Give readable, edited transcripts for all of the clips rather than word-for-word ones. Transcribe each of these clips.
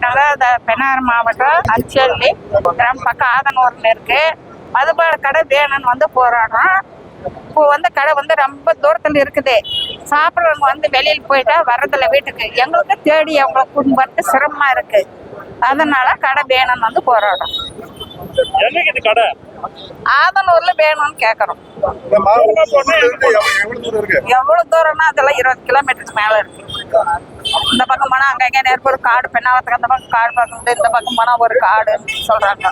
மாவட்டம்ல பெண்ணாறு மாவட்டம் அஞ்சல்லி கிராம பக்கம் ஆதனூர்னு இருக்கு. மதுபான கடை வேணும்னு வந்து போராடுறோம். இப்போ வந்து கடை வந்து ரொம்ப தூரத்துல இருக்குது. சாப்பிட்றவங்க வந்து வெளியில் போயிட்டா வர்றதில்ல வீட்டுக்கு. எங்களுக்கு தேடி அவங்களை கூட்டு வரது சிரமமா இருக்கு. அதனால கடை வேணும்னு வந்து போராடுறோம். ஆதனூர்ல வேணும்னு கேக்குறோம். எவ்வளவு தூரம்னா அதெல்லாம் 20 கிலோமீட்டருக்கு மேல இருக்கு. இந்த பக்கம் போனா அங்க நேரம் ஒரு காடு, பெண்ணாவத்துக்கு அந்த பக்கம் காடு பார்க்க, இந்த பக்கம் போனா ஒரு காடுன்னு சொல்றாங்க.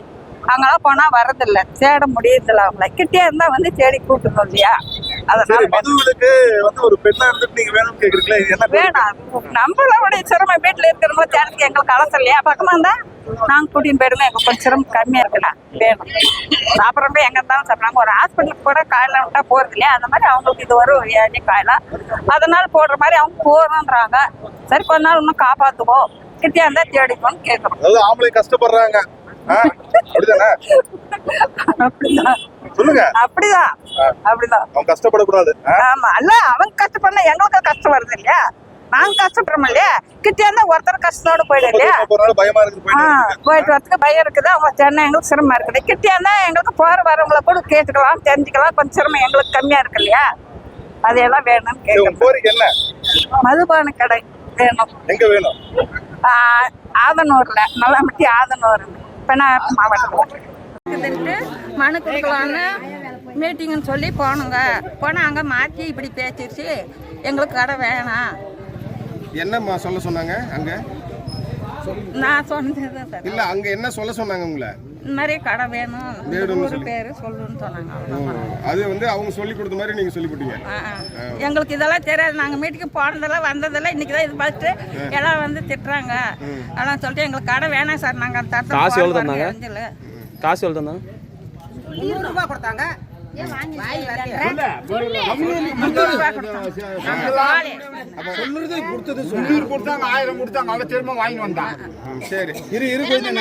அங்கெல்லாம் போனா வர்றதில்ல, தேட முடியறதில்ல. அவங்கள கிட்டே இருந்தா வந்து தேடி கூட்டணும் இல்லையா? அதனால ஒரு பெண்ணா இருந்துட்டு நீங்க வேணும்னு கேக்குறீங்களா? வேணாம், நம்மளோட சிரமம் வீட்டுல இருக்கிறவங்க தேடத்துக்கு எங்களுக்கு கலசம் இல்லையா? பக்கமா இருந்தா நாங்க கூட்டின்னு போயிடுங்க. எங்களுக்கு கொஞ்சம் சிரமம் கம்மியா இருக்குல்ல, வேணும். சாப்பிட்றப்ப எங்க இருந்தாலும் சாப்பிட்றாங்க. ஒரு ஹாஸ்பிட்டலுக்கு கூட காயில விட்டா போறது இல்லையா? அந்த மாதிரி அவங்களுக்கு இது வரும் ஏழை காயில. அதனால போடுற மாதிரி அவங்க போறோன்றாங்க. சரி, கொஞ்ச நாள் இன்னும் காப்பாத்துவோம், கிட்டே இருந்தா தேடிக்கோன்னு கேட்கறோம். ஆம்பளை கஷ்டப்படுறாங்க. அப்படிதான் அவங்க கஷ்டப்படக்கூடாது. ஆமா, அல்ல அவங்க கஷ்டப்படல, எங்களுக்கு கஷ்டம் வருது இல்லையா? நாங்க கஷ்டப்படுறோம் இல்லையா? கிட்டே இருந்தா ஒருத்தர் கஷ்டத்தோட போயிடும் இல்லையா? போயிட்டு வரதுக்கு பயம் இருக்குது. அவங்க சென்னை எங்களுக்கு சிரமமா இருக்குது. கிட்டே இருந்தா எங்களுக்கு போற வரவங்களை கூட கேட்டுக்கலாம், தெரிஞ்சுக்கலாம். கொஞ்சம் சிரமம் எங்களுக்கு கம்மியா இருக்கு இல்லையா? அதையெல்லாம் வேணும்னு கேட்கணும். மதுபான கடை வேணும். எங்க வேணும்? ஆதனூர்ல, நல்லாமட்டி ஆதனூர் பெண்ணாறு மாவட்டம் மனு கொடுக்கலான்னு மீட்டிங்னு சொல்லி போனோங்க. போனால் அங்கே மாற்றி இப்படி பேசிடுச்சு. எங்களுக்கு கடை வேணாம். என்ன சொல்ல சொன்னாங்க அங்கே? நான் சொன்னது சார் இல்லை, அங்கே என்ன சொல்ல சொன்னாங்க உங்களை? இந்த மாதிரி கடை வேணும், ஒரு பேர் சொல்லுன்னு சொன்னாங்க. அது வந்து அவங்க சொல்லி கொடுத்த மாதிரி நீங்கள் சொல்லி கொடுத்தீங்க. எங்களுக்கு இதெல்லாம் தெரியாது. நாங்கள் மீட்டிங்கு போனதெல்லாம் வந்ததெல்லாம் இன்னைக்கு தான் இது பார்த்துட்டு எல்லாம் வந்து திட்டுறாங்க. அதெல்லாம் சொல்லிட்டு எங்களுக்கு கடை வேணாம் சார். நாங்கள் காசு எவ்வளோ தந்தாங்க? காசு எவ்வளோ தந்தாங்க? 300 ரூபாய் கொடுத்தாங்க. கொடுத்தாங்க 1000 கொடுத்தாங்க. அவ திரும்ப வாங்கி வந்தான். சரி, இரு கொஞ்சம்